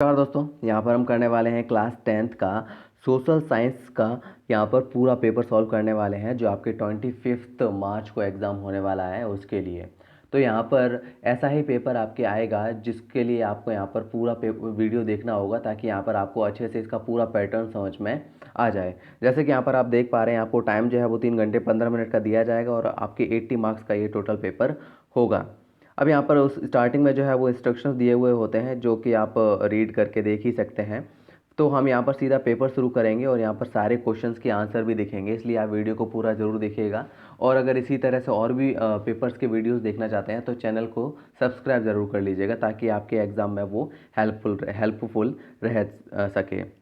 नमस्कार दोस्तों, यहाँ पर हम करने वाले हैं क्लास 10th का सोशल साइंस का यहाँ पर पूरा पेपर सॉल्व करने वाले हैं जो आपके 25 मार्च को एग्ज़ाम होने वाला है उसके लिए। तो यहाँ पर ऐसा ही पेपर आपके आएगा जिसके लिए आपको यहाँ पर पूरा वीडियो देखना होगा ताकि यहाँ पर आपको अच्छे से इसका पूरा पैटर्न समझ में आ जाए। जैसे कि यहाँ पर आप देख पा रहे हैं, आपको टाइम जो है वो 3 घंटे 15 मिनट का दिया जाएगा और आपके 80 मार्क्स का ये टोटल पेपर होगा। अब यहाँ पर उस स्टार्टिंग में जो है वो इंस्ट्रक्शंस दिए हुए होते हैं जो कि आप रीड करके देख ही सकते हैं। तो हम यहाँ पर सीधा पेपर शुरू करेंगे और यहाँ पर सारे क्वेश्चंस के आंसर भी दिखेंगे, इसलिए आप वीडियो को पूरा ज़रूर देखिएगा। और अगर इसी तरह से और भी पेपर्स के वीडियोस देखना चाहते हैं तो चैनल को सब्सक्राइब ज़रूर कर लीजिएगा ताकि आपके एग्ज़ाम में वो हेल्पफुल रह सके।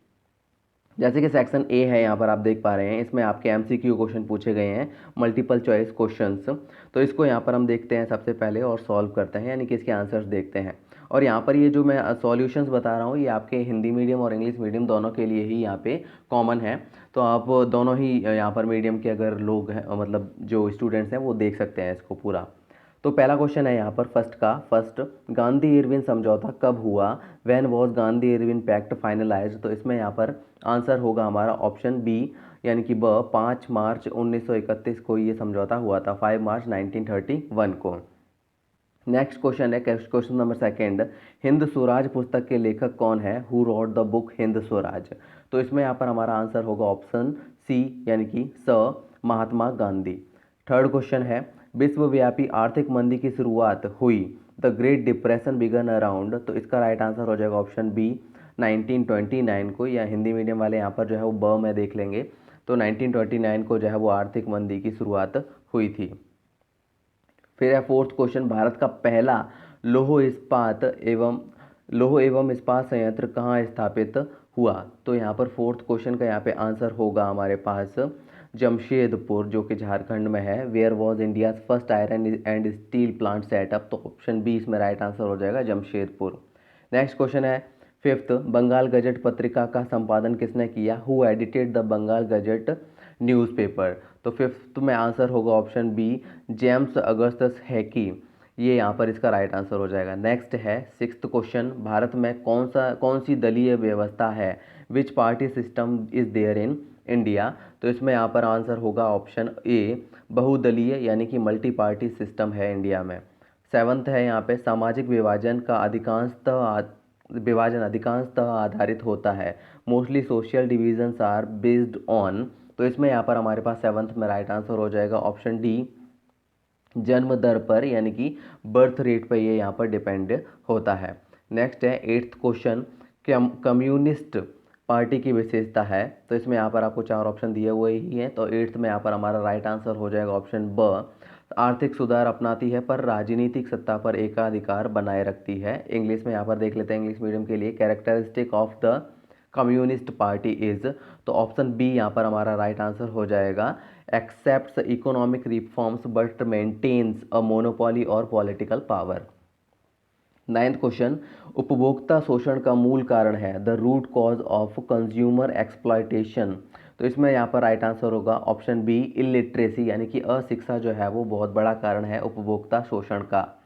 जैसे कि सेक्शन ए है, यहाँ पर आप देख पा रहे हैं, इसमें आपके एमसीक्यू क्वेश्चन पूछे गए हैं, मल्टीपल चॉइस क्वेश्चंस। तो इसको यहाँ पर हम देखते हैं सबसे पहले और सॉल्व करते हैं, यानी कि इसके आंसर्स देखते हैं। और यहाँ पर ये जो मैं सॉल्यूशंस बता रहा हूँ ये आपके हिंदी मीडियम और इंग्लिश मीडियम दोनों के लिए ही यहाँ पे कॉमन है। तो आप दोनों ही यहाँ पर मीडियम के अगर लोग हैं, मतलब जो स्टूडेंट्स हैं, वो देख सकते हैं इसको पूरा। तो पहला क्वेश्चन है यहाँ पर फर्स्ट, गांधी इरविन समझौता कब हुआ? When was Gandhi Irwin pact finalized? तो इसमें यहाँ पर आंसर होगा हमारा ऑप्शन बी, यानी कि 5 मार्च 1931 को ये समझौता हुआ था, 5 मार्च 1931 को। नेक्स्ट क्वेश्चन है question number second, Hind Swaraj पुस्तक के लेखक कौन है? Who rot the book Hind Swaraj? तो इसमें यहाँ पर हमारा आंसर होगा ऑप्शन सी, यानी कि महात्मा गांधी। थर्ड क्वेश्चन है, विश्वव्यापी आर्थिक मंदी की शुरुआत हुई, the great depression began around? तो इसका राइट आंसर हो जाएगा ऑप्शन बी, 1929 को, या हिंदी मीडियम वाले यहाँ पर जो है वो ब में देख लेंगे। तो 1929 को जो है वो आर्थिक मंदी की शुरुआत हुई थी। फिर है फोर्थ क्वेश्चन, भारत का पहला लौह एवं इस्पात संयंत्र कहाँ स्थापित हुआ? तो यहाँ पर फोर्थ क्वेश्चन का यहाँ पे आंसर होगा हमारे पास जमशेदपुर, जो कि झारखंड में है। Where was India's first iron and steel plant setup? तो ऑप्शन बी इसमें राइट आंसर हो जाएगा, जमशेदपुर। नेक्स्ट क्वेश्चन है फिफ्थ, बंगाल गजट पत्रिका का संपादन किसने किया? Who edited the Bengal gazette newspaper? तो फिफ्थ में आंसर होगा option B, James Augustus Hicky. ये यहाँ पर इसका राइट आंसर हो जाएगा। नेक्स्ट है सिक्स्थ क्वेश्चन, भारत में कौन सी दलीय व्यवस्था है? Which party system is there in India? तो इसमें यहाँ पर आंसर होगा ऑप्शन ए, बहुदलीय, यानी कि मल्टी पार्टी सिस्टम है इंडिया में। सेवंथ है यहाँ पे, सामाजिक विभाजन अधिकांशतः आधारित होता है, mostly social divisions are based on? तो इसमें यहाँ पर हमारे पास सेवंथ में राइट आंसर हो जाएगा ऑप्शन डी, जन्म दर पर, यानी कि बर्थ रेट पर ये यहाँ पर डिपेंड होता है। नेक्स्ट है एट्थ क्वेश्चन, कम्युनिस्ट पार्टी की विशेषता है? तो इसमें यहाँ पर आपको 4 ऑप्शन दिए हुए ही हैं। तो एट्थ में यहाँ पर हमारा राइट आंसर हो जाएगा ऑप्शन ब, आर्थिक सुधार अपनाती है पर राजनीतिक सत्ता पर एकाधिकार बनाए रखती है। इंग्लिश में यहाँ पर देख लेते हैं, इंग्लिश मीडियम के लिए, characteristic of the communist party is? तो ऑप्शन बी यहाँ पर हमारा राइट आंसर हो जाएगा, accepts economic reforms but maintains a monopoly और पॉलिटिकल पावर। नाइन्थ क्वेश्चन, उपभोक्ता शोषण का मूल कारण है, the root cause of consumer exploitation? तो इसमें यहाँ पर राइट आंसर होगा ऑप्शन बी, इलिटरेसी, यानी कि अशिक्षा जो है वो बहुत बड़ा कारण है उपभोक्ता शोषण का।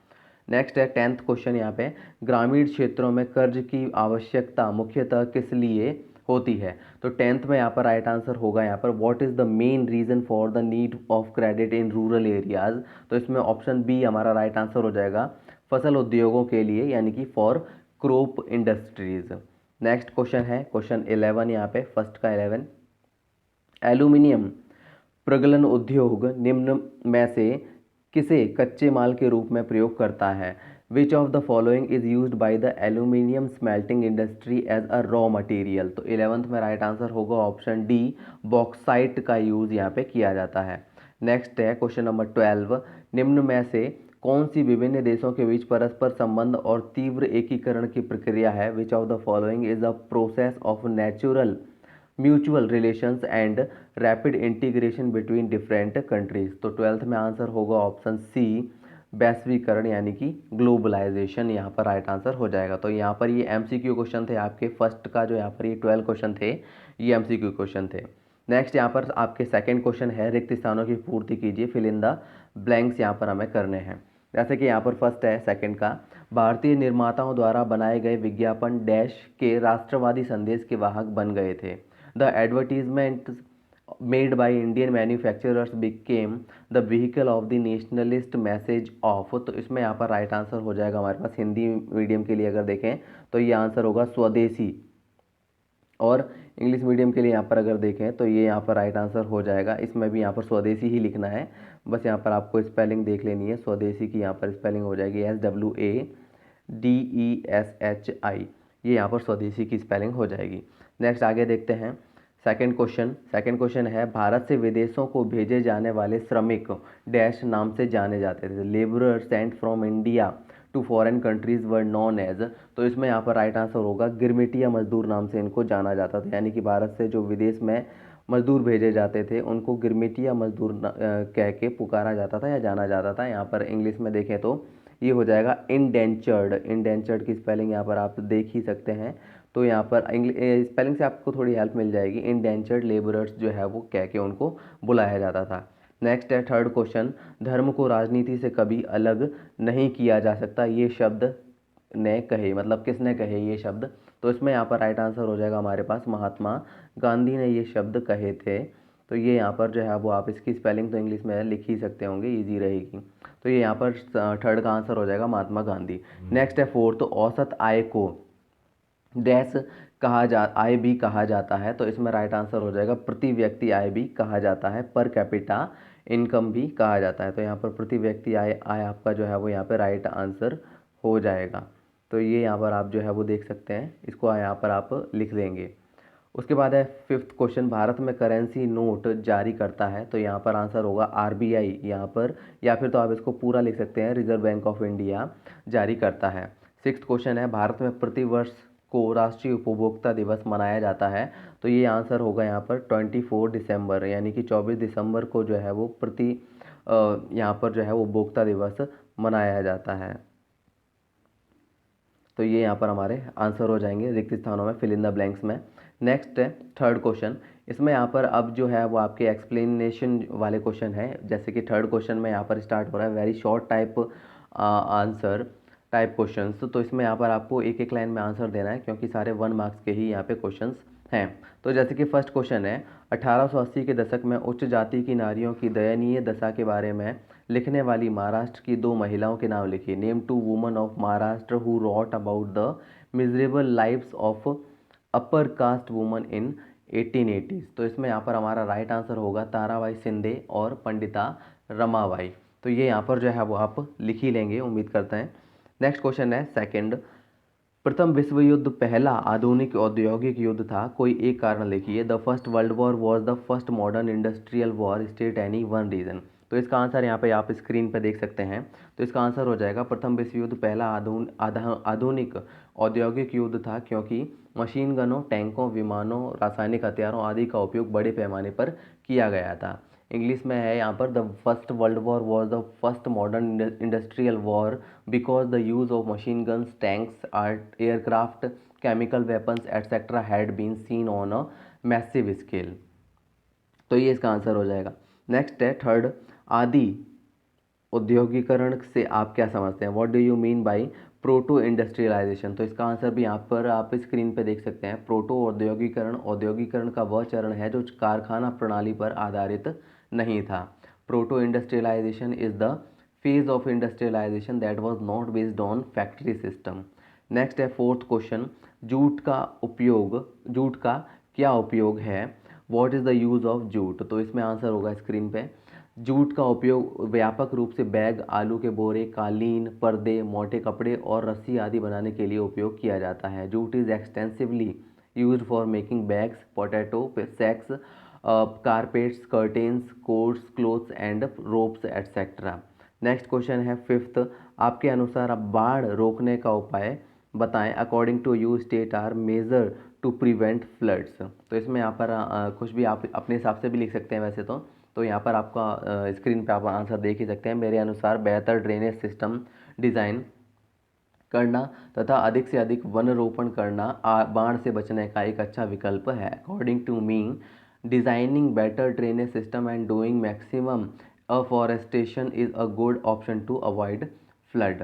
नेक्स्ट है टेंथ क्वेश्चन, यहाँ पे ग्रामीण क्षेत्रों में कर्ज की आवश्यकता मुख्यतः किस लिए होती है? तो टेंथ में यहाँ पर राइट आंसर होगा यहाँ पर, what is the main reason for the need of credit in rural areas? तो इसमें ऑप्शन बी हमारा राइट आंसर हो जाएगा, फसल उद्योगों के लिए, यानी कि for crop industries. Next question है क्वेश्चन 11, यहाँ पे फर्स्ट का 11, एल्यूमिनियम प्रगलन उद्योग निम्न में से किसे कच्चे माल के रूप में प्रयोग करता है? Which of the following is used by the aluminium smelting industry as a raw material? तो 11th में राइट आंसर होगा ऑप्शन डी, बॉक्साइट का यूज यहाँ पे किया जाता है। नेक्स्ट है क्वेश्चन नंबर 12, निम्न में से कौन सी विभिन्न देशों के बीच परस्पर संबंध और तीव्र एकीकरण की प्रक्रिया है? Which of the following is a process of natural mutual relations and rapid integration between different countries? तो 12th में आंसर होगा ऑप्शन सी, वैश्वीकरण, यानी कि ग्लोबलाइजेशन, यहाँ पर राइट आंसर हो जाएगा। तो यहाँ पर ये एमसीक्यू क्वेश्चन थे आपके फर्स्ट का, जो यहाँ पर ये 12 क्वेश्चन थे, ये एमसीक्यू क्वेश्चन थे। नेक्स्ट यहाँ पर आपके सेकंड क्वेश्चन है, रिक्त स्थानों की पूर्ति कीजिए, फिल इन द ब्लैंक्स यहाँ पर हमें करने हैं। जैसे कि यहाँ पर फर्स्ट है सेकंड का, भारतीय निर्माताओं द्वारा बनाए गए विज्ञापन डैश के राष्ट्रवादी संदेश के वाहक बन गए थे। The advertisement made by Indian manufacturers became the vehicle of the nationalist message of. तो इसमें यहाँ पर राइट आंसर हो जाएगा हमारे पास, हिंदी मीडियम के लिए अगर देखें तो ये आंसर होगा स्वदेशी, और इंग्लिश मीडियम के लिए यहाँ पर अगर देखें तो ये यहाँ पर राइट आंसर हो जाएगा। इसमें भी यहाँ पर स्वदेशी ही लिखना है, बस यहाँ पर आपको स्पेलिंग देख लेनी है। स्वदेशी की यहाँ पर स्पेलिंग हो जाएगी SWADESHI, ये यहाँ पर स्वदेशी की स्पेलिंग हो जाएगी। नेक्स्ट आगे देखते हैं सेकंड क्वेश्चन है, भारत से विदेशों को भेजे जाने वाले श्रमिक डैश नाम से जाने जाते थे। Labourer sent from India to foreign countries were known as. तो इसमें यहाँ पर राइट आंसर होगा गिरमिटिया मजदूर नाम से इनको जाना जाता था, यानी कि भारत से जो विदेश में मजदूर भेजे जाते थे उनको गिरमिटिया मजदूर कह के पुकारा जाता था या जाना जाता था। यहाँ पर इंग्लिश में देखें तो ये हो जाएगा इंडेंचर्ड की स्पेलिंग यहाँ पर आप देख ही सकते हैं। तो यहाँ पर स्पेलिंग से आपको थोड़ी हेल्प मिल जाएगी। इंडेंचर्ड लेबरर्स जो है वो कह के उनको बुलाया जाता था। नेक्स्ट है थर्ड क्वेश्चन, धर्म को राजनीति से कभी अलग नहीं किया जा सकता, ये शब्द ने कहे, मतलब किसने कहे ये शब्द। तो इसमें यहाँ पर राइट आंसर हो जाएगा हमारे पास, महात्मा गांधी ने ये शब्द कहे थे। तो ये यहाँ पर जो है वो आप इसकी स्पेलिंग तो इंग्लिश में लिख ही सकते होंगे, इजी रहेगी। तो ये यहाँ पर थर्ड का आंसर हो जाएगा महात्मा गांधी। नेक्स्ट है फोर्थ, औसत आय को डैश आय भी कहा जाता है। तो इसमें राइट आंसर हो जाएगा प्रति व्यक्ति आय भी कहा जाता है, पर कैपिटा इनकम भी कहा जाता है। तो यहाँ पर प्रति व्यक्ति आय आपका जो है वो यहाँ पे राइट आंसर हो जाएगा। तो ये यहाँ पर आप जो है वो देख सकते हैं, इसको यहाँ पर आप लिख देंगे। उसके बाद है फिफ्थ क्वेश्चन, भारत में करेंसी नोट जारी करता है। तो यहाँ पर आंसर होगा RBI यहाँ पर, या फिर तो आप इसको पूरा लिख सकते हैं रिजर्व बैंक ऑफ इंडिया जारी करता है। सिक्स्थ क्वेश्चन है, भारत में प्रतिवर्ष को राष्ट्रीय उपभोक्ता दिवस मनाया जाता है। तो ये आंसर होगा यहाँ पर 24 दिसंबर, यानी कि 24 दिसंबर को जो है वो यहाँ पर जो है वो उपभोक्ता दिवस मनाया जाता है। तो ये यहाँ पर हमारे आंसर हो जाएंगे रिक्त स्थानों में, फिल इन द ब्लैंक्स में। नेक्स्ट है थर्ड क्वेश्चन, इसमें यहाँ पर अब जो है वो आपके एक्सप्लेनेशन वाले क्वेश्चन है। जैसे कि थर्ड क्वेश्चन में यहाँ पर स्टार्ट हो रहा है very short type answer type questions. तो इसमें यहाँ पर आपको एक एक लाइन में आंसर देना है, क्योंकि सारे 1 मार्क्स के ही यहाँ पे क्वेश्चंस हैं। तो जैसे कि फर्स्ट क्वेश्चन है, 1880 के दशक में उच्च जाति की नारियों की दयनीय दशा के बारे में लिखने वाली महाराष्ट्र की 2 महिलाओं के नाम लिखिए। Name 2 woman of Maharashtra who rot about the miserable lives of upper caste woman in 1880s। तो इसमें यहाँ पर हमारा राइट आंसर होगा ताराबाई शिंदे और पंडिता रमाबाई। तो ये यहाँ पर जो है वो आप लिख ही लेंगे, उम्मीद करते हैं। नेक्स्ट क्वेश्चन है सेकंड, प्रथम विश्व युद्ध पहला आधुनिक औद्योगिक युद्ध था, कोई एक कारण लिखिए। The first world war was the first modern industrial war, state any one reason. तो इसका आंसर यहाँ पे आप स्क्रीन पे देख सकते हैं। तो इसका आंसर हो जाएगा प्रथम विश्व युद्ध पहला आधुनिक औद्योगिक युद्ध था, क्योंकि मशीन गनों, टैंकों, विमानों, रासायनिक हथियारों आदि का उपयोग बड़े पैमाने पर किया गया था। इंग्लिश में है यहाँ पर the first world war was the first modern industrial war because the use of machine guns, tanks, aircraft, chemical weapons etcetera had been seen on a massive scale. तो ये इसका आंसर हो जाएगा। नेक्स्ट है थर्ड, आदि औद्योगिकरण से आप क्या समझते हैं, what do you mean by proto industrialisation. तो इसका आंसर भी यहाँ पर आप स्क्रीन पे देख सकते हैं। प्रोटो औद्योगिकरण का वह चरण है जो कारखाना प्रणाली पर आधारित नहीं था। Proto industrialisation is the phase of industrialisation that was not based on factory system. Next है फोर्थ क्वेश्चन, जूट का क्या उपयोग है, what is the use of jute. तो इसमें आंसर होगा स्क्रीन पे, जूट का उपयोग व्यापक रूप से बैग, आलू के बोरे, कालीन, पर्दे, मोटे कपड़े और रस्सी आदि बनाने के लिए उपयोग किया जाता है। Jute is extensively used for making bags, potato sacks, carpets, curtains, coats, clothes and ropes etcetera. Next question है फिफ्थ, आपके अनुसार अब बाढ़ रोकने का उपाय बताएं। According to you state are measure to prevent floods. तो इसमें यहाँ पर कुछ भी आप अपने हिसाब से भी लिख सकते हैं वैसे तो यहाँ पर आपका स्क्रीन पे आप आंसर देख ही सकते हैं। मेरे अनुसार बेहतर ड्रेनेज सिस्टम डिज़ाइन करना तथा अधिक से अधिक वन रोपण करना बाढ़ से बचने का एक अच्छा विकल्प है। According to me designing better drainage system and doing maximum afforestation is a good option to avoid flood.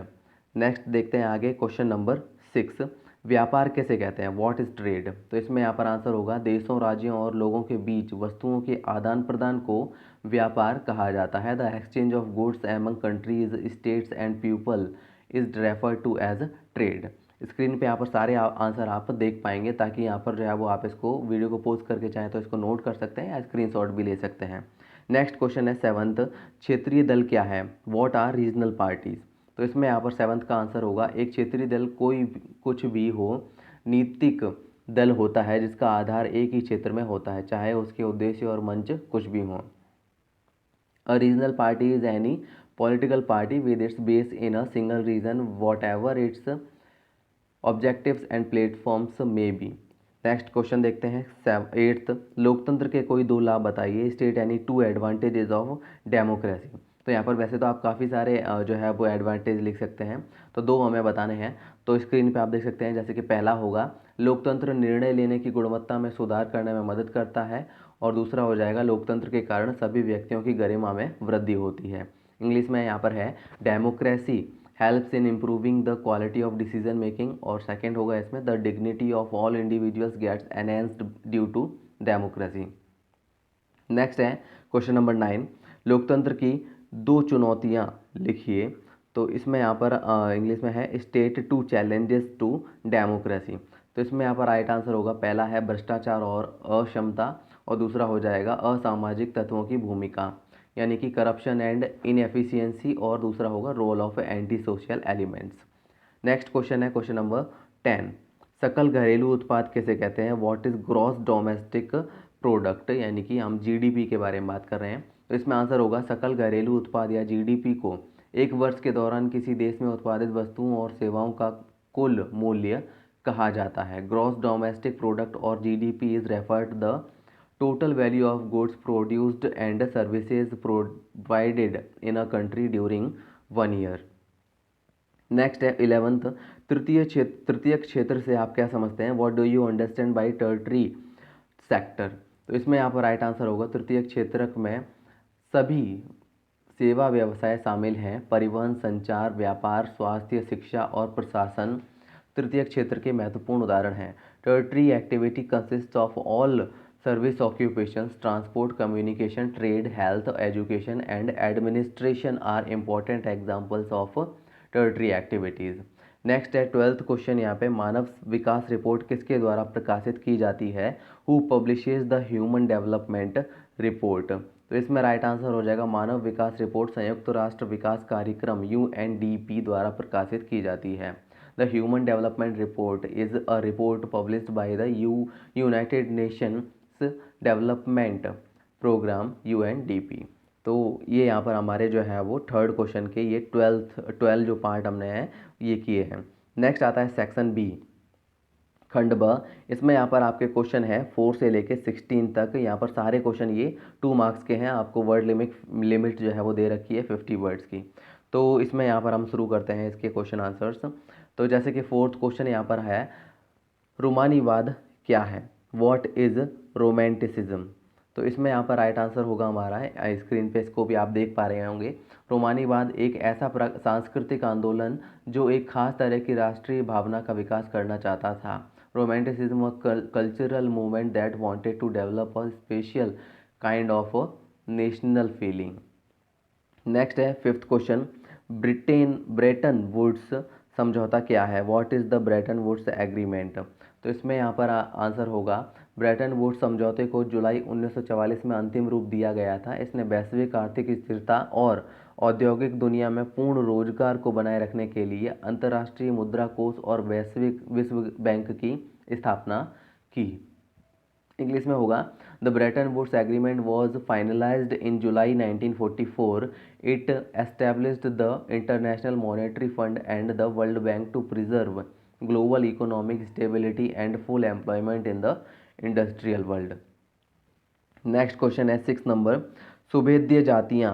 Next देखते हैं आगे क्वेश्चन नंबर 6, व्यापार किसे कहते हैं, व्हाट इज ट्रेड। तो इसमें यहाँ पर आंसर होगा देशों, राज्यों और लोगों के बीच वस्तुओं के आदान प्रदान को व्यापार कहा जाता है। The exchange of goods among countries, states and people is refer to as trade. Screen पे यहाँ पर सारे आंसर आप देख पाएंगे, ताकि यहाँ पर जो है वो आप इसको वीडियो को पॉज करके चाहें तो इसको नोट कर सकते हैं या स्क्रीनशॉट भी ले सकते हैं। नेक्स्ट क्वेश्चन है 7th, क्षेत्रीय दल क्या है, व्हाट आर रीजनल पार्टीज। तो इसमें यहाँ पर 7th का आंसर होगा एक क्षेत्रीय दल कोई कुछ भी हो, नीतिक दल होता है जिसका आधार एक ही क्षेत्र में होता है, चाहे उसके उद्देश्य और मंच कुछ भी हों। A regional party is any political party with its base in a single region, whatever its objectives and platforms may be। Next question देखते हैं 8th, लोकतंत्र के कोई दो लाभ बताइए, state any two advantages of democracy. तो यहाँ पर वैसे तो आप काफ़ी सारे जो है वो एडवांटेज लिख सकते हैं, तो दो हमें बताने हैं। तो स्क्रीन पे आप देख सकते हैं, जैसे कि पहला होगा लोकतंत्र निर्णय लेने की गुणवत्ता में सुधार करने में मदद करता है, और दूसरा हो जाएगा लोकतंत्र के कारण सभी व्यक्तियों की गरिमा में वृद्धि होती है। इंग्लिश में यहाँ पर है democracy helps in improving the quality of decision making, और सेकेंड होगा इसमें the dignity of all individuals gets enhanced due to democracy. Next है क्वेश्चन नंबर 9, लोकतंत्र की दो चुनौतियाँ लिखिए। तो इसमें यहाँ पर इंग्लिश में है state two challenges to democracy. तो इसमें यहाँ पर राइट आंसर होगा, पहला है भ्रष्टाचार और अक्षमता, और दूसरा हो जाएगा असामाजिक तत्वों की भूमिका, यानी कि करप्शन एंड इनएफिशिएंसी, और दूसरा होगा role of anti social elements. Next question है क्वेश्चन नंबर 10, सकल घरेलू उत्पाद किसे कहते हैं, what is gross domestic product, यानी कि हम जीडीपी के बारे में बात कर रहे हैं। तो इसमें आंसर होगा सकल घरेलू उत्पाद या जीडीपी को एक वर्ष के दौरान किसी देश में उत्पादित वस्तुओं और सेवाओं का कुल मूल्य कहा जाता है। ग्रॉस डोमेस्टिक प्रोडक्ट और GDP is referred the total value of goods produced and services provided in a country during 1 year। Next है 11th, तृतीय क्षेत्र से आप क्या समझते हैं, what do you understand by tertiary sector. तो इसमें यहाँ पर राइट आंसर होगा तृतीय क्षेत्र में सभी सेवा व्यवसाय शामिल हैं, परिवहन, संचार, व्यापार, स्वास्थ्य, शिक्षा और प्रशासन तृतीय क्षेत्र के महत्वपूर्ण उदाहरण हैं। Tertiary activity consist of all service occupations, transport, communication, trade, health, education and administration are important examples of tertiary activities। Next है 12th क्वेश्चन, यहाँ पे मानव विकास रिपोर्ट किसके द्वारा प्रकाशित की जाती है, who publishes the human development report. तो इसमें राइट आंसर हो जाएगा मानव विकास रिपोर्ट संयुक्त राष्ट्र विकास कार्यक्रम UNDP द्वारा प्रकाशित की जाती है। The human development report is a report published by the United Nation development programme UNDP। तो ये यहाँ पर हमारे जो है वो थर्ड क्वेश्चन के ये 12 जो पार्ट हमने हैं ये किए हैं। नेक्स्ट आता है सेक्शन बी, खंड ब। इसमें यहाँ पर आपके क्वेश्चन है 4 से लेके 16 तक। यहाँ पर सारे क्वेश्चन ये 2 मार्क्स के हैं। आपको वर्ड लिमिट जो है वो दे रखी है 50 वर्ड्स की। तो इसमें यहाँ पर हम शुरू करते हैं इसके क्वेश्चन आंसर्स। तो जैसे कि 4th क्वेश्चन यहाँ पर है रोमानीवाद क्या है, व्हाट इज रोमांटिसिज्म। तो इसमें यहाँ पर राइट आंसर होगा हमारा है, स्क्रीन पे इसको भी आप देख पा रहे होंगे, रोमानीवाद एक ऐसा सांस्कृतिक आंदोलन जो एक खास तरह की राष्ट्रीय भावना का विकास करना चाहता था। Romanticism cultural movement that wanted to develop a special kind of national feeling. Next है 5th क्वेश्चन, ब्रेटन वुड्स समझौता क्या है, what is the Bretton Woods agreement. तो इसमें यहाँ पर आंसर होगा ब्रेटन वुड्स समझौते को जुलाई 1944 में अंतिम रूप दिया गया था। इसने वैश्विक आर्थिक स्थिरता और औद्योगिक दुनिया में पूर्ण रोजगार को बनाए रखने के लिए अंतर्राष्ट्रीय मुद्रा कोष और वैश्विक विश्व बैंक की स्थापना की। इंग्लिश में होगा the Bretton Woods agreement was finalized in July 1944। It established the International Monetary Fund and the World Bank to preserve global economic stability and full employment in the industrial world. Next question है 6 number, सुभेद्य जातियाँ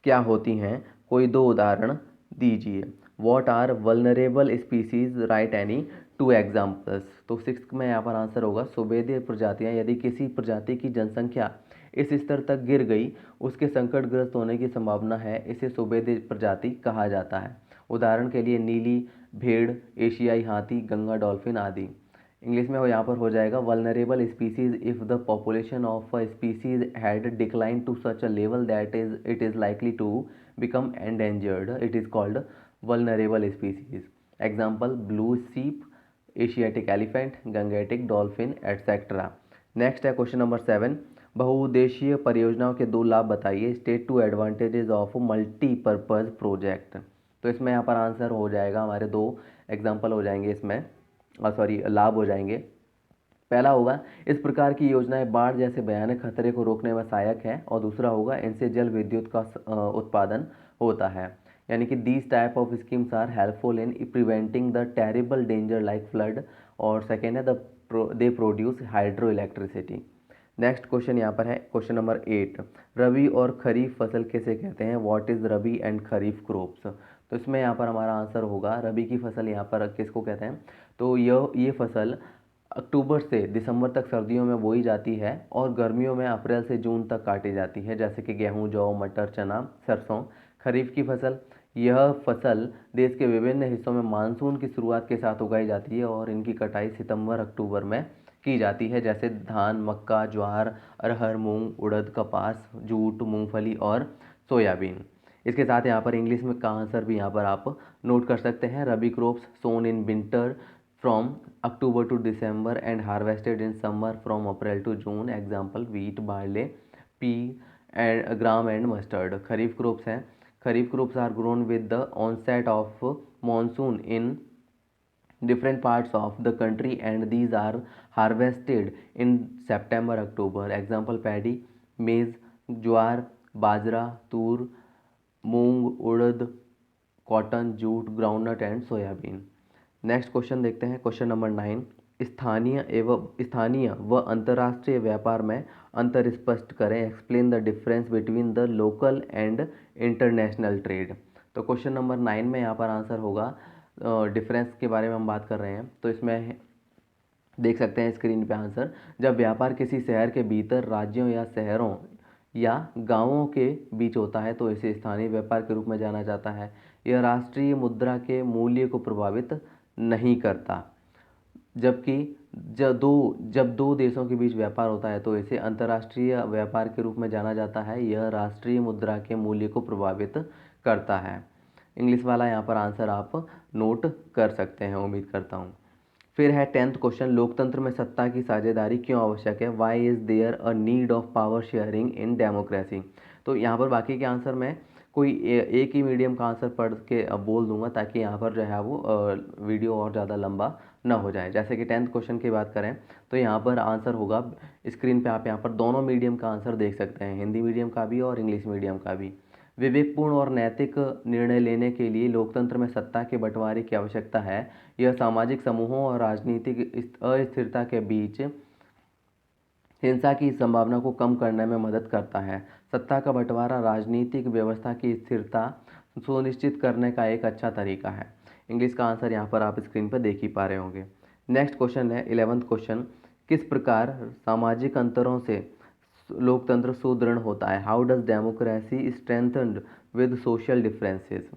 क्या होती हैं, कोई दो उदाहरण दीजिए। What are vulnerable species, write any 2 examples. तो 6 में यहाँ पर आंसर होगा सुभेद्य प्रजातियाँ, यदि किसी प्रजाति की जनसंख्या इस स्तर तक गिर गई उसके संकटग्रस्त होने की संभावना है, इसे सुभेद्य प्रजाति कहा जाता है। उदाहरण के लिए नीली भेड़, एशियाई हाथी, गंगा डॉल्फिन आदि। इंग्लिश में यहाँ पर हो जाएगा vulnerable species if the population of a species had decline to such a level that it is likely to become endangered, it is called vulnerable species. Example blue sheep, Asiatic elephant, Gangetic dolphin etcetera. Next है question number 7, बहुउद्देशीय परियोजनाओं के 2 लाभ बताइए। State two advantages of multipurpose project. तो इसमें यहाँ पर आंसर हो जाएगा, हमारे 2 एग्जाम्पल हो जाएंगे इसमें, सॉरी लाभ हो जाएंगे। पहला होगा इस प्रकार की योजनाएं बाढ़ जैसे भयानक खतरे को रोकने में सहायक है, और दूसरा होगा इनसे जल विद्युत का उत्पादन होता है। यानी कि these type of schemes are helpful in preventing the terrible danger like flood, और सेकेंड है they produce hydro electricity. Next question यहाँ पर है क्वेश्चन नंबर 8, रबी और खरीफ फसल किसे कहते हैं? What is rabi and kharif crops. तो इसमें यहाँ पर हमारा आंसर होगा रबी की फसल यहाँ पर किसको कहते हैं? तो ये फसल अक्टूबर से दिसंबर तक सर्दियों में बोई जाती है और गर्मियों में अप्रैल से जून तक काटी जाती है, जैसे कि गेहूं, जौ, मटर, चना, सरसों। खरीफ की फसल, यह फसल देश के विभिन्न हिस्सों में मानसून की शुरुआत के साथ उगाई जाती है और इनकी कटाई सितंबर अक्टूबर में की जाती है, जैसे धान, मक्का, ज्वार, अरहर, मूंग, उड़द, कपास, जूट, मूंगफली और सोयाबीन। इसके साथ यहाँ पर इंग्लिश में का आंसर भी यहाँ पर आप नोट कर सकते हैं। Rabi crops sown in winter from October to December and harvested in summer from April to June. Example wheat, barley, pea and gram and mustard. Kharif crops हैं, खरीफ crops are grown with the onset of monsoon in different parts of the country and these are harvested in September October. Example paddy, maize, jowar, bajra, Toor, moong, urad, cotton, jute, groundnut and soybean. Next question देखते हैं question number 9, स्थानीय व अंतर्राष्ट्रीय व्यापार में अंतर स्पष्ट करें। Explain the difference between the local and international trade. तो क्वेश्चन नंबर 9 में यहाँ पर आंसर होगा डिफरेंस के बारे में हम बात कर रहे हैं। तो इसमें देख सकते हैं स्क्रीन पे आंसर, जब व्यापार किसी शहर के भीतर राज्यों या शहरों या गांवों के बीच होता है तो इसे स्थानीय व्यापार के रूप में जाना जाता है। यह राष्ट्रीय मुद्रा के मूल्य को प्रभावित नहीं करता। जबकि जब दो देशों के बीच व्यापार होता है तो इसे अंतर्राष्ट्रीय व्यापार के रूप में जाना जाता है। यह राष्ट्रीय मुद्रा के मूल्य को प्रभावित करता है। इंग्लिश वाला यहाँ पर आंसर आप नोट कर सकते हैं, उम्मीद करता हूँ। फिर है 10th क्वेश्चन, लोकतंत्र में सत्ता की साझेदारी क्यों आवश्यक है? Why is there a need of power sharing in democracy. तो यहाँ पर बाकी के आंसर में कोई एक ही मीडियम का आंसर पढ़ के बोल दूंगा, ताकि यहाँ पर जो है वो वीडियो और ज़्यादा लंबा ना हो जाए। जैसे कि 10th क्वेश्चन की बात करें तो यहाँ पर आंसर होगा, स्क्रीन पे आप यहाँ पर दोनों मीडियम का आंसर देख सकते हैं, हिंदी मीडियम का भी और इंग्लिश मीडियम का भी। विवेकपूर्ण और नैतिक निर्णय लेने के लिए लोकतंत्र में सत्ता के बंटवारे की आवश्यकता है। यह सामाजिक समूहों और राजनीतिक अस्थिरता के बीच हिंसा की संभावना को कम करने में मदद करता है। सत्ता का बंटवारा राजनीतिक व्यवस्था की स्थिरता सुनिश्चित करने का एक अच्छा तरीका है। इंग्लिश का आंसर यहाँ पर आप स्क्रीन पर देख ही पा रहे होंगे। नेक्स्ट क्वेश्चन है 11th क्वेश्चन, किस प्रकार सामाजिक अंतरों से लोकतंत्र सुदृढ़ होता है? How does democracy strengthened with social differences.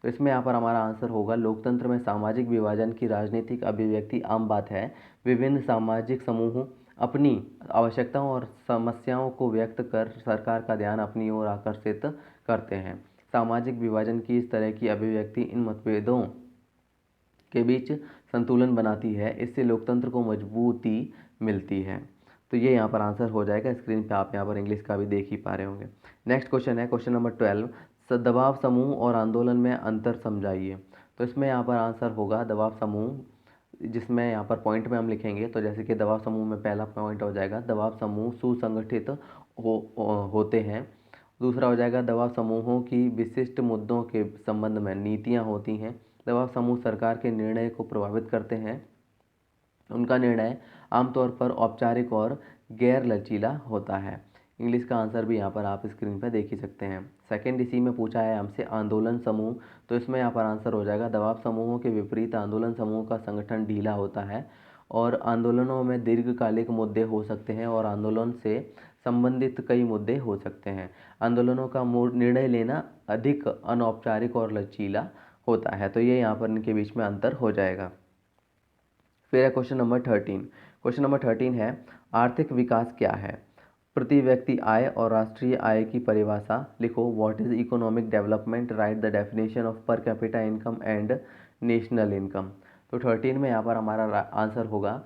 तो इसमें यहाँ पर हमारा आंसर होगा, लोकतंत्र में सामाजिक विभाजन की राजनीतिक अभिव्यक्ति आम बात है। विभिन्न सामाजिक समूह अपनी आवश्यकताओं और समस्याओं को व्यक्त कर सरकार का ध्यान अपनी ओर आकर्षित करते हैं। सामाजिक विभाजन की इस तरह की अभिव्यक्ति इन मतभेदों के बीच संतुलन बनाती है, इससे लोकतंत्र को मजबूती मिलती है। तो ये यहाँ पर आंसर हो जाएगा, स्क्रीन पे आप यहाँ पर इंग्लिश का भी देख ही पा रहे होंगे। नेक्स्ट क्वेश्चन है क्वेश्चन नंबर 12, दबाव समूह और आंदोलन में अंतर समझाइए। तो इसमें यहाँ पर आंसर होगा दबाव समूह, जिसमें यहाँ पर पॉइंट में हम लिखेंगे। तो जैसे कि दबाव समूह में पहला पॉइंट हो जाएगा, दबाव समूह सुसंगठित होते हैं। दूसरा हो जाएगा, दबाव समूहों की विशिष्ट मुद्दों के संबंध में नीतियाँ होती हैं। दबाव समूह सरकार के निर्णय को प्रभावित करते हैं। उनका निर्णय आमतौर पर औपचारिक और गैर लचीला होता है। इंग्लिश का आंसर भी यहाँ पर आप स्क्रीन पर देख ही सकते हैं। सेकेंड इसी में पूछा है हमसे आंदोलन समूह, तो इसमें यहाँ पर आंसर हो जाएगा, दबाव समूहों के विपरीत आंदोलन समूह का संगठन ढीला होता है और आंदोलनों में दीर्घकालिक मुद्दे हो सकते हैं और आंदोलन से संबंधित कई मुद्दे हो सकते हैं। आंदोलनों का निर्णय लेना अधिक अनौपचारिक और लचीला होता है। तो ये यहाँ पर इनके बीच में अंतर हो जाएगा। फिर है क्वेश्चन नंबर 13। क्वेश्चन नंबर 13 है आर्थिक विकास क्या है? प्रति व्यक्ति आय और राष्ट्रीय आय की परिभाषा लिखो। What is economic development? Right the definition of per capita income and national income. तो 13 में यहाँ पर हमारा आंसर होगा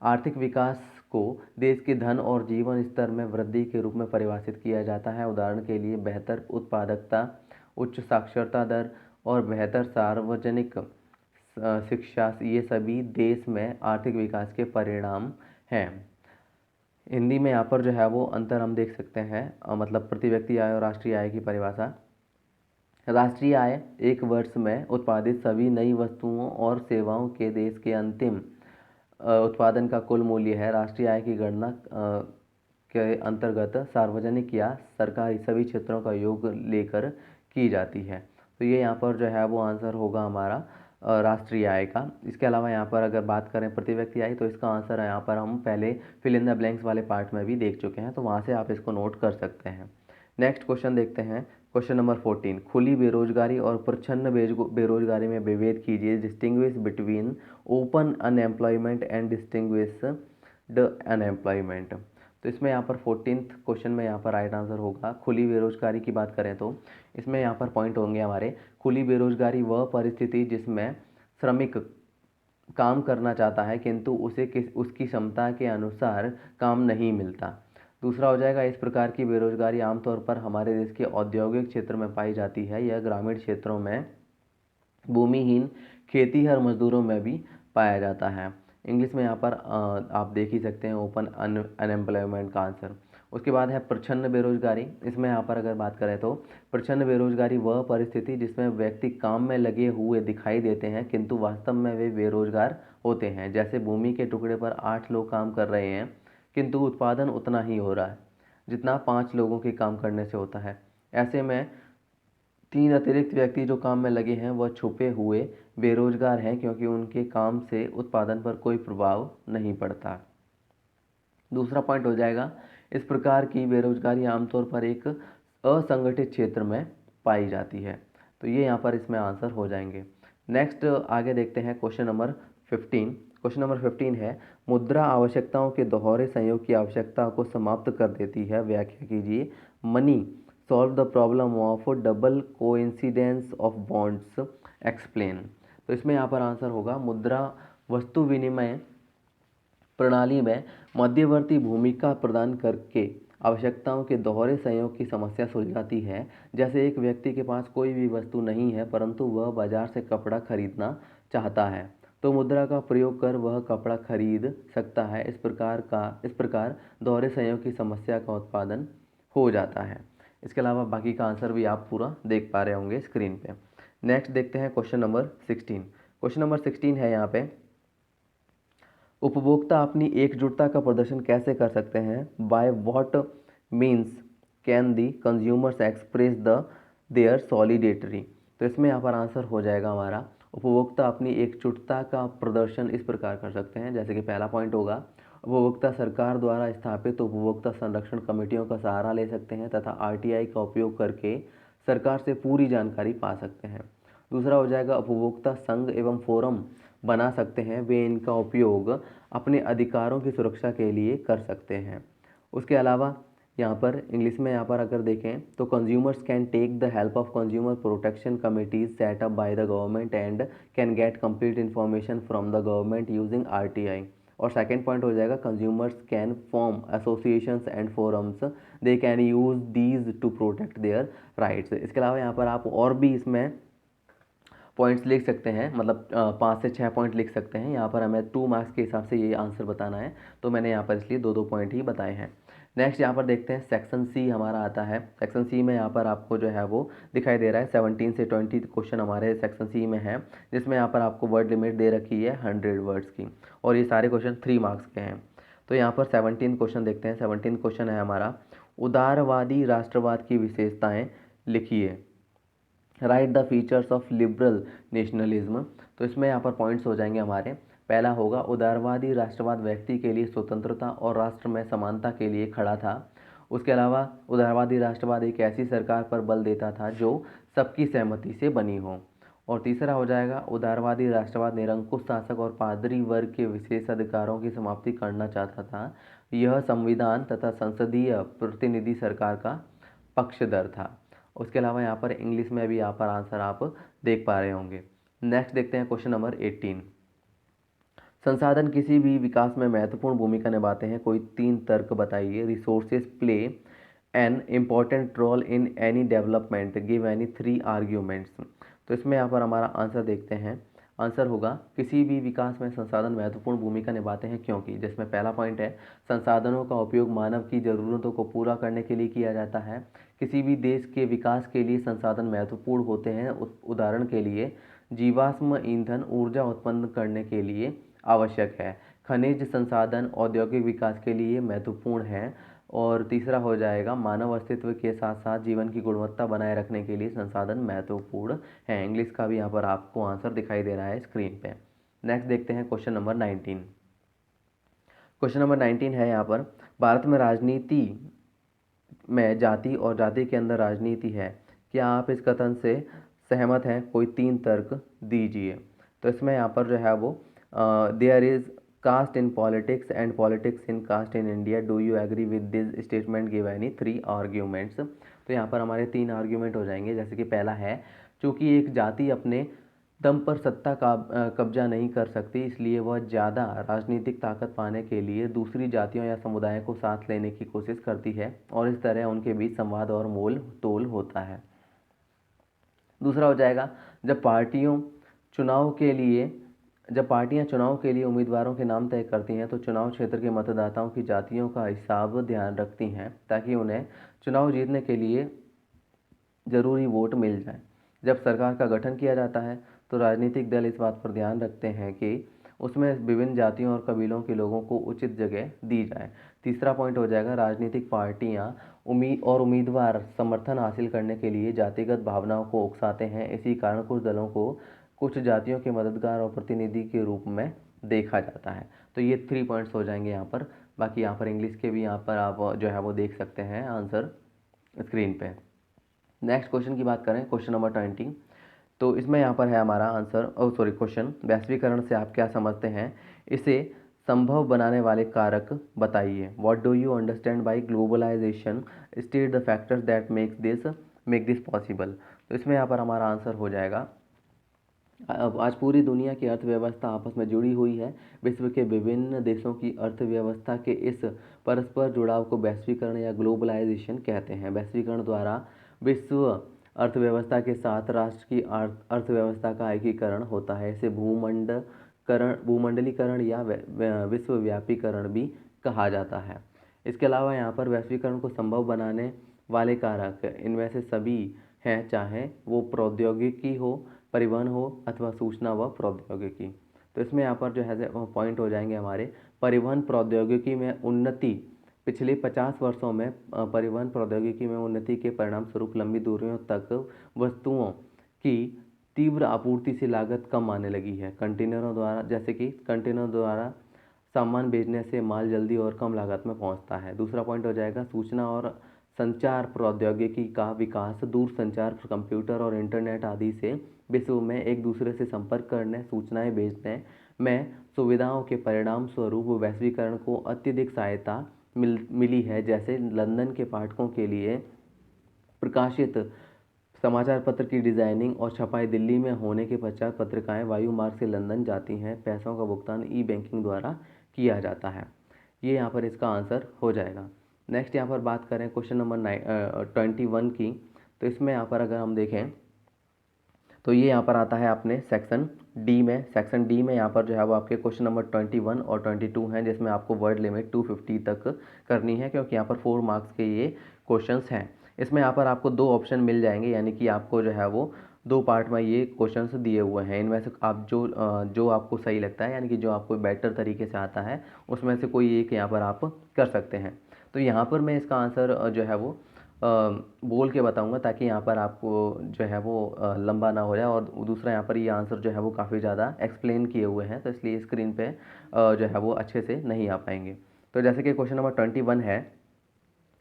आर्थिक विकास को देश के धन और जीवन स्तर में वृद्धि के रूप में परिभाषित किया जाता है। उदाहरण के लिए बेहतर उत्पादकता, उच्च साक्षरता दर और बेहतर सार्वजनिक शिक्षा, ये सभी देश में आर्थिक विकास के परिणाम हैं। हिंदी में यहाँ पर जो है वो अंतर हम देख सकते हैं, मतलब प्रति व्यक्ति आय और राष्ट्रीय आय की परिभाषा। राष्ट्रीय आय एक वर्ष में उत्पादित सभी नई वस्तुओं और सेवाओं के देश के अंतिम उत्पादन का कुल मूल्य है। राष्ट्रीय आय की गणना के अंतर्गत सार्वजनिक या सरकारी सभी क्षेत्रों का योग लेकर की जाती है। तो ये यहाँ पर जो है वो आंसर होगा हमारा राष्ट्रीय आय का। इसके अलावा यहाँ पर अगर बात करें प्रति व्यक्ति आय, तो इसका आंसर यहाँ पर हम पहले फिल इन द ब्लैंक्स वाले पार्ट में भी देख चुके हैं, तो वहाँ से आप इसको नोट कर सकते हैं। नेक्स्ट क्वेश्चन देखते हैं, क्वेश्चन नंबर 14। खुली बेरोजगारी और प्रच्छन्न बेरोजगारी में विभेद कीजिए। Distinguish between open unemployment and distinguished unemployment. तो इसमें यहाँ पर 14th क्वेश्चन में यहाँ पर राइट आंसर होगा खुली बेरोजगारी की बात करें तो इसमें यहाँ पर पॉइंट होंगे हमारे। खुली बेरोजगारी वह परिस्थिति जिसमें श्रमिक काम करना चाहता है किंतु उसे उसकी क्षमता के अनुसार काम नहीं मिलता। दूसरा हो जाएगा इस प्रकार की बेरोजगारी आमतौर पर हमारे देश के औद्योगिक क्षेत्र में पाई जाती है। यह ग्रामीण क्षेत्रों में भूमिहीन खेतीहर मजदूरों में भी पाया जाता है। इंग्लिश में यहाँ पर आप देख ही सकते हैं ओपन अनएम्प्लॉयमेंट का आंसर। उसके बाद है प्रच्छन्न बेरोजगारी। इसमें यहाँ पर अगर बात करें तो प्रच्छन्न बेरोजगारी वह परिस्थिति जिसमें व्यक्ति काम में लगे हुए दिखाई देते हैं किंतु वास्तव में वे बेरोजगार होते हैं। जैसे भूमि के टुकड़े पर 8 लोग काम कर रहे हैं किंतु उत्पादन उतना ही हो रहा है जितना 5 लोगों के काम करने से होता है। ऐसे में 3 अतिरिक्त व्यक्ति जो काम में लगे हैं वह छुपे हुए बेरोजगार हैं क्योंकि उनके काम से उत्पादन पर कोई प्रभाव नहीं पड़ता। दूसरा पॉइंट हो जाएगा इस प्रकार की बेरोजगारी आमतौर पर एक असंगठित क्षेत्र में पाई जाती है। तो ये यहाँ पर इसमें आंसर हो जाएंगे। नेक्स्ट आगे देखते हैं क्वेश्चन नंबर 15। क्वेश्चन नंबर 15 है मुद्रा आवश्यकताओं के दोहरे संयोग की आवश्यकता को समाप्त कर देती है। व्याख्या कीजिए। Money solve the problem of double coincidence of bonds, explain. तो इसमें यहाँ पर आंसर होगा मुद्रा वस्तु विनिमय प्रणाली में मध्यवर्ती भूमिका प्रदान करके आवश्यकताओं के दोहरे संयोग की समस्या सुलझाती है। जैसे एक व्यक्ति के पास कोई भी वस्तु नहीं है परंतु वह बाजार से कपड़ा खरीदना चाहता है तो मुद्रा का प्रयोग कर वह कपड़ा खरीद सकता है। इस प्रकार दोहरे संयोग की समस्या का उत्पादन हो जाता है। इसके अलावा बाकी का आंसर भी आप पूरा देख पा रहे होंगे स्क्रीन पे। नेक्स्ट देखते हैं क्वेश्चन नंबर 16। क्वेश्चन नंबर 16 है यहाँ पे उपभोक्ता अपनी एकजुटता का प्रदर्शन कैसे कर सकते हैं? By what means can the consumers express their solidarity. तो इसमें यहाँ पर आंसर हो जाएगा हमारा उपभोक्ता अपनी एकजुटता का प्रदर्शन इस प्रकार कर सकते हैं। जैसे कि पहला पॉइंट होगा उपभोक्ता सरकार द्वारा स्थापित उपभोक्ता संरक्षण कमेटियों का सहारा ले सकते हैं तथा आरटीआई का उपयोग करके सरकार से पूरी जानकारी पा सकते हैं। दूसरा हो जाएगा उपभोक्ता संघ एवं फोरम बना सकते हैं, वे इनका उपयोग अपने अधिकारों की सुरक्षा के लिए कर सकते हैं। उसके अलावा यहाँ पर इंग्लिश में यहाँ पर अगर देखें तो consumers can take the help of consumer protection committees set up by the government and can get complete information from the government using RTI. और सेकंड पॉइंट हो जाएगा consumers can form associations and forums, they can use these to protect their rights. इसके अलावा यहाँ पर आप और भी इसमें पॉइंट्स लिख सकते हैं, मतलब 5 से 6 पॉइंट लिख सकते हैं। यहाँ पर हमें 2 मार्क्स के हिसाब से ये आंसर बताना है तो मैंने यहाँ पर इसलिए 2 पॉइंट ही बताए हैं। नेक्स्ट यहाँ पर देखते हैं सेक्शन सी हमारा आता है। सेक्शन सी में यहाँ पर आपको जो है वो दिखाई दे रहा है 17 से 20 क्वेश्चन हमारे सेक्शन सी में है, जिसमें यहाँ पर आपको वर्ड लिमिट दे रखी है 100 वर्ड्स की और ये सारे क्वेश्चन 3 मार्क्स के हैं। तो यहाँ पर 17 क्वेश्चन देखते हैं। 17 क्वेश्चन है हमारा उदारवादी राष्ट्रवाद की विशेषताएँ लिखिए। Right the features of liberal nationalism. तो इसमें यहाँ पर पॉइंट्स हो जाएंगे हमारे। पहला होगा उदारवादी राष्ट्रवाद व्यक्ति के लिए स्वतंत्रता और राष्ट्र में समानता के लिए खड़ा था। उसके अलावा उदारवादी राष्ट्रवाद एक ऐसी सरकार पर बल देता था जो सबकी सहमति से बनी हो। और तीसरा हो जाएगा उदारवादी राष्ट्रवाद निरंकुश शासक और पादरी वर्ग के विशेष अधिकारों की समाप्ति करना चाहता था। यह संविधान तथा संसदीय प्रतिनिधि सरकार का पक्षधर था। उसके अलावा यहाँ पर इंग्लिश में भी यहाँ पर आंसर आप देख पा रहे होंगे। नेक्स्ट देखते हैं क्वेश्चन नंबर 18। संसाधन किसी भी विकास में महत्वपूर्ण भूमिका निभाते हैं, कोई 3 तर्क बताइए। Resources play an important role in any development, give any 3 arguments. तो इसमें यहाँ पर हमारा आंसर देखते हैं। आंसर होगा किसी भी विकास में संसाधन महत्वपूर्ण भूमिका निभाते हैं क्योंकि, जिसमें पहला पॉइंट है संसाधनों का उपयोग मानव की ज़रूरतों को पूरा करने के लिए किया जाता है। किसी भी देश के विकास के लिए संसाधन महत्वपूर्ण होते हैं। उदाहरण के लिए जीवाश्म ईंधन ऊर्जा उत्पन्न करने के लिए आवश्यक है। खनिज संसाधन औद्योगिक विकास के लिए महत्वपूर्ण है। और तीसरा हो जाएगा मानव अस्तित्व के साथ साथ जीवन की गुणवत्ता बनाए रखने के लिए संसाधन महत्वपूर्ण है। इंग्लिश का भी यहाँ पर आपको आंसर दिखाई दे रहा है स्क्रीन पे। नेक्स्ट देखते हैं क्वेश्चन नंबर 19। क्वेश्चन नंबर 19 है यहाँ पर, भारत में राजनीति में जाति और जाति के अंदर राजनीति है, क्या आप इस कथन से सहमत हैं? कोई 3 तर्क दीजिए। तो इसमें यहाँ पर जो है वो there is caste in politics and politics in caste in India, do you agree with this statement, give any 3 arguments. तो यहाँ पर हमारे 3 आर्ग्यूमेंट हो जाएंगे। जैसे कि पहला है, चूँकि एक जाति अपने दम पर सत्ता का कब्जा नहीं कर सकती, इसलिए वह ज़्यादा राजनीतिक ताकत पाने के लिए दूसरी जातियों या समुदायों को साथ लेने की कोशिश करती है और इस तरह उनके बीच संवाद और मोल तोल होता है। दूसरा हो जाएगा, जब पार्टियां चुनाव के लिए उम्मीदवारों के नाम तय करती हैं तो चुनाव क्षेत्र के मतदाताओं की जातियों का हिसाब ध्यान रखती हैं ताकि उन्हें चुनाव जीतने के लिए ज़रूरी वोट मिल जाए। जब सरकार का गठन किया जाता है तो राजनीतिक दल इस बात पर ध्यान रखते हैं कि उसमें विभिन्न जातियों और कबीलों के लोगों को उचित जगह दी जाए। तीसरा पॉइंट हो जाएगा, राजनीतिक पार्टियां उम्मीदवार समर्थन हासिल करने के लिए जातिगत भावनाओं को उकसाते हैं। इसी कारण कुछ दलों को कुछ जातियों के मददगार और प्रतिनिधि के रूप में देखा जाता है। तो ये 3 पॉइंट्स हो जाएंगे यहाँ पर। बाकी यहाँ पर इंग्लिश के भी यहाँ पर आप जो है वो देख सकते हैं आंसर स्क्रीन पे। नेक्स्ट क्वेश्चन की बात करें, क्वेश्चन नंबर 20। तो इसमें यहाँ पर है हमारा आंसर क्वेश्चन, वैश्वीकरण से आप क्या समझते हैं, इसे संभव बनाने वाले कारक बताइए। What do you understand by globalisation, state the factors that make this possible. तो इसमें यहाँ पर हमारा आंसर हो जाएगा, अब आज पूरी दुनिया की अर्थव्यवस्था आपस में जुड़ी हुई है। विश्व के विभिन्न देशों की अर्थव्यवस्था के इस परस्पर जुड़ाव को वैश्वीकरण या ग्लोबलाइजेशन कहते हैं। वैश्वीकरण द्वारा विश्व अर्थव्यवस्था के साथ राष्ट्र की अर्थव्यवस्था का एकीकरण होता है। इसे भूमंडलीकरण या विश्वव्यापीकरण भी कहा जाता है। इसके अलावा यहाँ पर वैश्वीकरण को संभव बनाने वाले कारक इनमें से सभी हैं, चाहे वो प्रौद्योगिकी हो, परिवहन हो अथवा सूचना व प्रौद्योगिकी। तो इसमें यहाँ पर जो है पॉइंट हो जाएंगे हमारे, परिवहन प्रौद्योगिकी में उन्नति पिछले 50 वर्षों में परिवहन प्रौद्योगिकी में उन्नति के परिणाम स्वरूप लंबी दूरियों तक वस्तुओं की तीव्र आपूर्ति से लागत कम आने लगी है। कंटेनरों द्वारा सामान भेजने से माल जल्दी और कम लागत में पहुंचता है। दूसरा पॉइंट हो जाएगा, सूचना और संचार प्रौद्योगिकी का विकास दूर संचार, कंप्यूटर और इंटरनेट आदि से विश्व में एक दूसरे से संपर्क करने, सूचनाएं भेजने में सुविधाओं के परिणाम स्वरूप वैश्वीकरण को अत्यधिक सहायता मिली है। जैसे लंदन के पाठकों के लिए प्रकाशित समाचार पत्र की डिजाइनिंग और छपाई दिल्ली में होने के पश्चात पत्रिकाएं वायु मार्ग से लंदन जाती हैं। पैसों का भुगतान ई-बैंकिंग द्वारा किया जाता है। ये यहाँ पर इसका आंसर हो जाएगा। नेक्स्ट यहाँ पर बात करें क्वेश्चन नंबर 21 की। तो इसमें यहाँ पर अगर हम देखें तो ये यहाँ पर आता है अपने सेक्शन डी में यहाँ पर जो है वो आपके क्वेश्चन नंबर 21 और 22 हैं, जिसमें आपको वर्ड लिमिट 250 तक करनी है क्योंकि यहाँ पर 4 मार्क्स के ये क्वेश्चंस हैं। इसमें यहाँ पर आपको 2 ऑप्शन मिल जाएंगे, यानी कि आपको जो है वो 2 पार्ट में ये क्वेश्चंस दिए हुए हैं। इनमें से आप जो आपको सही लगता है, यानी कि जो आपको बेटर तरीके से आता है, उसमें से कोई एक यहाँ पर आप कर सकते हैं। तो यहाँ पर मैं इसका आंसर जो है वो बोल के बताऊंगा ताकि यहाँ पर आपको जो है वो लंबा ना हो जाए। और दूसरा यहाँ पर ये आंसर जो है वो काफ़ी ज़्यादा एक्सप्लेन किए हुए हैं, तो इसलिए स्क्रीन पे जो है वो अच्छे से नहीं आ पाएंगे। तो जैसे कि क्वेश्चन नंबर 21 है,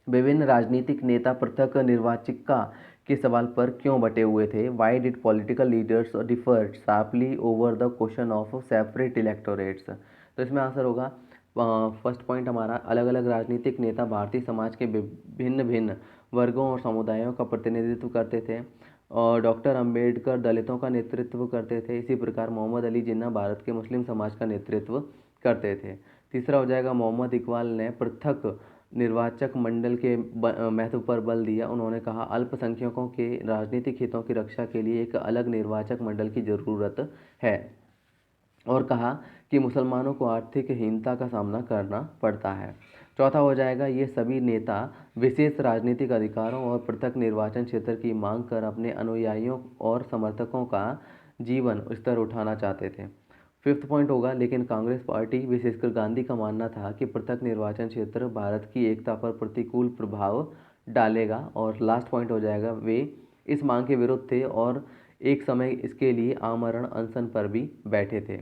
विभिन्न राजनीतिक नेता पृथक निर्वाचिका के सवाल पर क्यों बटे हुए थे? Why did political leaders differ sharply over the question of separate electorates? तो इसमें आंसर होगा फर्स्ट पॉइंट हमारा, अलग अलग राजनीतिक नेता भारतीय समाज के भिन्न भिन्न वर्गों और समुदायों का प्रतिनिधित्व करते थे। और डॉक्टर अंबेडकर दलितों का नेतृत्व करते थे। इसी प्रकार मोहम्मद अली जिन्ना भारत के मुस्लिम समाज का नेतृत्व करते थे। तीसरा हो जाएगा, मोहम्मद इकबाल ने पृथक निर्वाचक मंडल के महत्व पर बल दिया। उन्होंने कहा अल्पसंख्यकों के राजनीतिक हितों की रक्षा के लिए एक अलग निर्वाचक मंडल की ज़रूरत है, और कहा कि मुसलमानों को आर्थिक हीनता का सामना करना पड़ता है। चौथा हो जाएगा, ये सभी नेता विशेष राजनीतिक अधिकारों और पृथक निर्वाचन क्षेत्र की मांग कर अपने अनुयायियों और समर्थकों का जीवन स्तर उठाना चाहते थे। फिफ्थ पॉइंट होगा, लेकिन कांग्रेस पार्टी विशेषकर गांधी का मानना था कि पृथक निर्वाचन क्षेत्र भारत की एकता पर प्रतिकूल प्रभाव डालेगा। और लास्ट पॉइंट हो जाएगा, वे इस मांग के विरुद्ध थे और एक समय इसके लिए आमरण अनशन पर भी बैठे थे।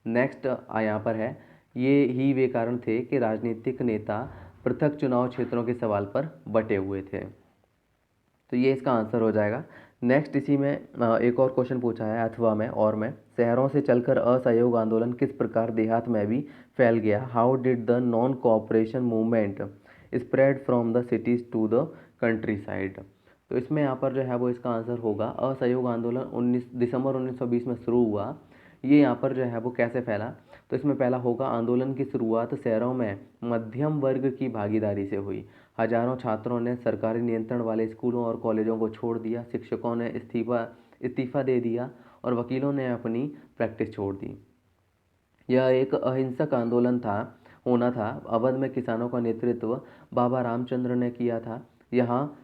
नेक्स्ट यहाँ पर है, ये ही वे कारण थे कि राजनीतिक नेता पृथक चुनाव क्षेत्रों के सवाल पर बटे हुए थे। तो ये इसका आंसर हो जाएगा। नेक्स्ट इसी में एक और क्वेश्चन पूछा है अथवा में और में, शहरों से चलकर असहयोग आंदोलन किस प्रकार देहात में भी फैल गया? How did the non cooperation movement spread from the cities to the country? तो इसमें यहाँ पर जो है वो इसका आंसर होगा, असहयोग आंदोलन 19 दिसंबर 1920 में शुरू हुआ। ये यहाँ पर जो है वो कैसे फैला? तो इसमें पहला होगा, आंदोलन की शुरुआत शहरों में मध्यम वर्ग की भागीदारी से हुई। हजारों छात्रों ने सरकारी नियंत्रण वाले स्कूलों और कॉलेजों को छोड़ दिया, शिक्षकों ने इस्तीफा दे दिया और वकीलों ने अपनी प्रैक्टिस छोड़ दी। यह एक अहिंसक आंदोलन होना था। अवध में किसानों का नेतृत्व बाबा रामचंद्र ने किया था। यहाँ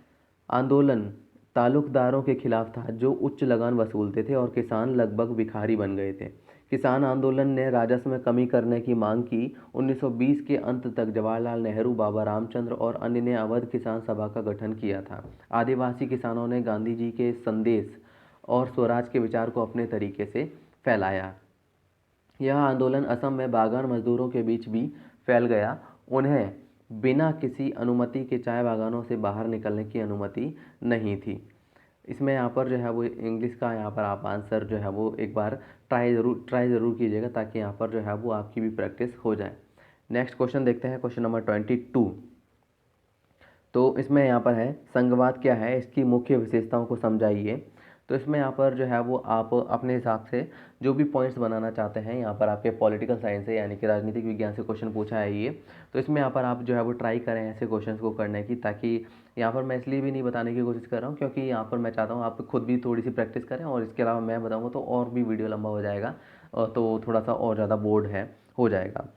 आंदोलन ताल्लुकदारों के खिलाफ था जो उच्च लगान वसूलते थे और किसान लगभग भिखारी बन गए थे। किसान आंदोलन ने राजस्व में कमी करने की मांग की। 1920 के अंत तक जवाहरलाल नेहरू, बाबा रामचंद्र और अन्य ने अवध किसान सभा का गठन किया था। आदिवासी किसानों ने गांधी जी के संदेश और स्वराज के विचार को अपने तरीके से फैलाया। यह आंदोलन असम में बागान मजदूरों के बीच भी फैल गया। उन्हें बिना किसी अनुमति के चाय बागानों से बाहर निकलने की अनुमति नहीं थी। इसमें यहाँ पर जो है वो इंग्लिश का यहाँ पर आप आंसर जो है वो एक बार ट्राई ज़रूर कीजिएगा, ताकि यहाँ पर जो है वो आपकी भी प्रैक्टिस हो जाए। नेक्स्ट क्वेश्चन देखते हैं, क्वेश्चन नंबर 22। तो इसमें यहाँ पर है, संघवाद क्या है, इसकी मुख्य विशेषताओं को समझाइए। तो इसमें यहाँ पर जो है वो आप अपने हिसाब से जो भी पॉइंट्स बनाना चाहते हैं, यहाँ पर आपके पॉलिटिकल साइंस से यानी कि राजनीतिक विज्ञान से क्वेश्चन पूछा है ये, तो इसमें यहाँ पर आप जो है वो ट्राई करें ऐसे क्वेश्चंस को करने की, ताकि यहाँ पर मैं इसलिए भी नहीं बताने की कोशिश कर रहा हूँ क्योंकि यहाँ पर मैं चाहता हूँ आप खुद भी थोड़ी सी प्रैक्टिस करें, और इसके अलावा मैं बताऊँगा तो और भी वीडियो लंबा हो जाएगा, तो थोड़ा सा और ज़्यादा बोर्ड हो जाएगा।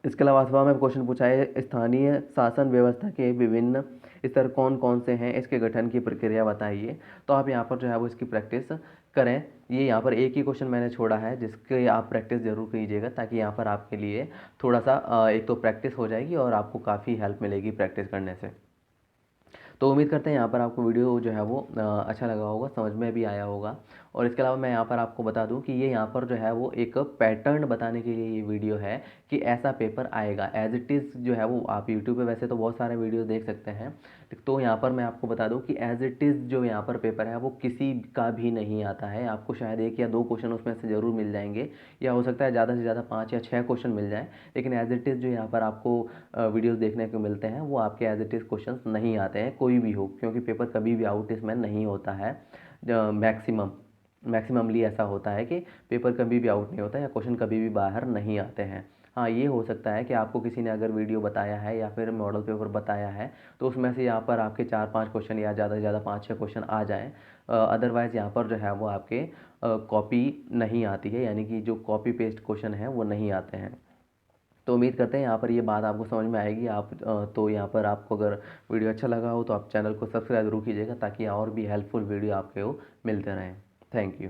इसके अलावा अथवा में क्वेश्चन पूछा है, स्थानीय शासन व्यवस्था के विभिन्न स्तर कौन कौन से हैं, इसके गठन की प्रक्रिया बताइए। तो आप यहाँ पर जो है वो इसकी प्रैक्टिस करें। ये यहाँ पर एक ही क्वेश्चन मैंने छोड़ा है जिसके आप प्रैक्टिस ज़रूर कीजिएगा, ताकि यहाँ पर आपके लिए थोड़ा सा एक तो प्रैक्टिस हो जाएगी और आपको काफ़ी हेल्प मिलेगी प्रैक्टिस करने से। तो उम्मीद करते हैं यहाँ पर आपको वीडियो जो है वो अच्छा लगा होगा, समझ में भी आया होगा। और इसके अलावा मैं यहाँ पर आपको बता दूँ कि ये यहाँ पर जो है वो एक पैटर्न बताने के लिए ये वीडियो है कि ऐसा पेपर आएगा एज इट इज़। जो है वो आप यूट्यूब पे वैसे तो बहुत सारे वीडियो देख सकते हैं, तो यहाँ पर मैं आपको बता दूँ कि एज इट इज़ जो यहाँ पर पेपर है वो किसी का भी नहीं आता है। आपको शायद 1 या 2 क्वेश्चन उसमें से ज़रूर मिल जाएंगे, या हो सकता है ज़्यादा से ज़्यादा 5 या 6 क्वेश्चन मिल जाएँ, लेकिन एज इट इज़ जो यहाँ पर आपको वीडियोज़ देखने को मिलते हैं वो आपके एज इट इज़ क्वेश्चन नहीं आते हैं, कोई भी हो, क्योंकि पेपर कभी भी आउट इसमें नहीं होता है। मैक्सिममली ऐसा होता है कि पेपर कभी भी आउट नहीं होता या क्वेश्चन कभी भी बाहर नहीं आते हैं। हाँ, ये हो सकता है कि आपको किसी ने अगर वीडियो बताया है या फिर मॉडल पेपर बताया है तो उसमें से यहाँ पर आपके 4-5 क्वेश्चन या ज़्यादा से ज़्यादा 5-6 क्वेश्चन आ जाएँ। अदरवाइज़ यहाँ पर जो है वो आपके कॉपी नहीं आती है, यानी कि जो कॉपी पेस्ट क्वेश्चन हैं वो नहीं आते हैं। तो उम्मीद करते हैं यहाँ पर ये बात आपको समझ में आएगी। आप तो यहाँ पर आपको अगर वीडियो अच्छा लगा हो तो आप चैनल को सब्सक्राइब जरूर कीजिएगा, ताकि और भी हेल्पफुल वीडियो आपके मिलते रहें। Thank you.